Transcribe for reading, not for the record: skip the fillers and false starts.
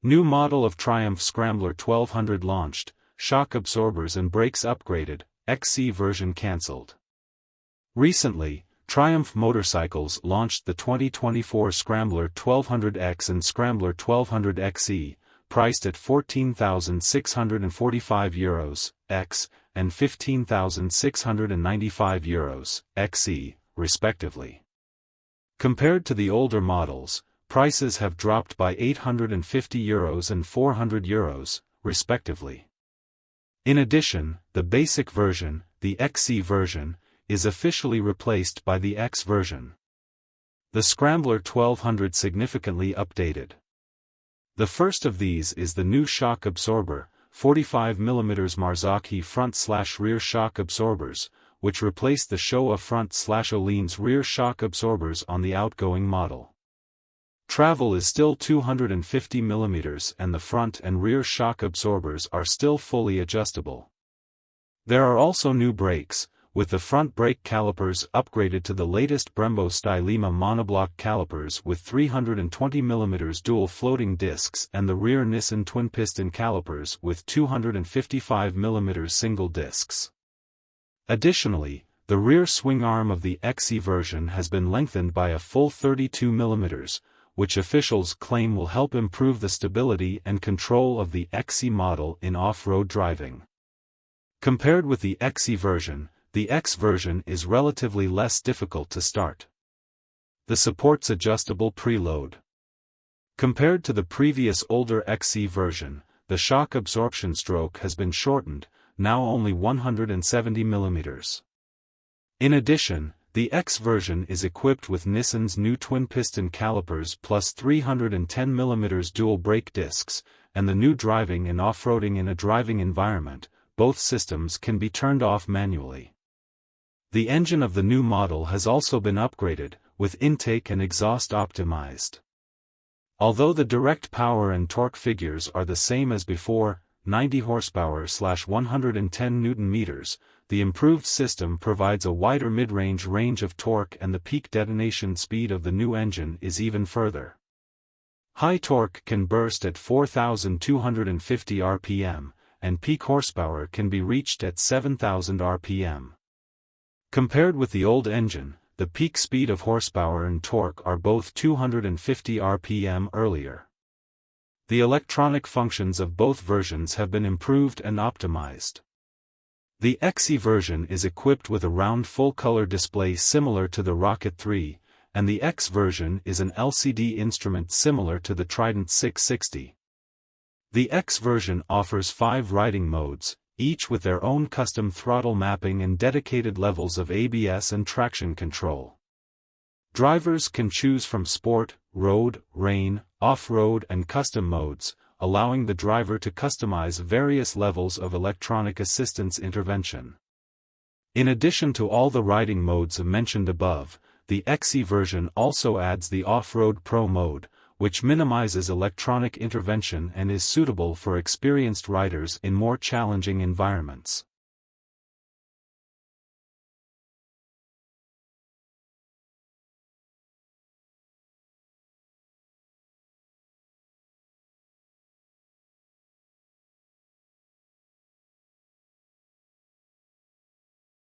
New model of Triumph Scrambler 1200 launched, shock absorbers and brakes upgraded, XC version cancelled. Recently, Triumph Motorcycles launched the 2024 Scrambler 1200X and Scrambler 1200XE, priced at €14,645 X and €15,695 XE, respectively. Compared to the older models, prices have dropped by €850 and €400, respectively. In addition, the basic version, the XC version, is officially replaced by the X version. The Scrambler 1200 significantly updated. The first of these is the new shock absorber, 45mm Marzocchi front/rear shock absorbers, which replace the Showa front/Ohlins rear shock absorbers on the outgoing model. Travel is still 250mm and the front and rear shock absorbers are still fully adjustable. There are also new brakes, with the front brake calipers upgraded to the latest Brembo Stylema monoblock calipers with 320mm dual floating discs and the rear Nissin twin-piston calipers with 255mm single discs. Additionally, the rear swing arm of the XE version has been lengthened by a full 32mm, which officials claim will help improve the stability and control of the XE model in off-road driving. Compared with the XE version, the X version is relatively less difficult to start. The supports adjustable preload. Compared to the previous older XE version, the shock absorption stroke has been shortened, now only 170mm. In addition, the X version is equipped with Nissin's new twin-piston calipers plus 310mm dual brake discs, and the new driving and off-roading in a driving environment. Both systems can be turned off manually. The engine of the new model has also been upgraded, with intake and exhaust optimized. Although the direct power and torque figures are the same as before, 90 horsepower/110 Nm, the improved system provides a wider mid-range range of torque and the peak detonation speed of the new engine is even further. High torque can burst at 4,250 rpm, and peak horsepower can be reached at 7,000 rpm. Compared with the old engine, the peak speed of horsepower and torque are both 250 rpm earlier. The electronic functions of both versions have been improved and optimized. The XE version is equipped with a round full-color display similar to the Rocket 3, and the X version is an LCD instrument similar to the Trident 660. The X version offers 5 riding modes, each with their own custom throttle mapping and dedicated levels of ABS and traction control. Drivers can choose from sport, road, rain, off-road and custom modes, allowing the driver to customize various levels of electronic assistance intervention. In addition to all the riding modes mentioned above, the XE version also adds the Off-Road Pro mode, which minimizes electronic intervention and is suitable for experienced riders in more challenging environments.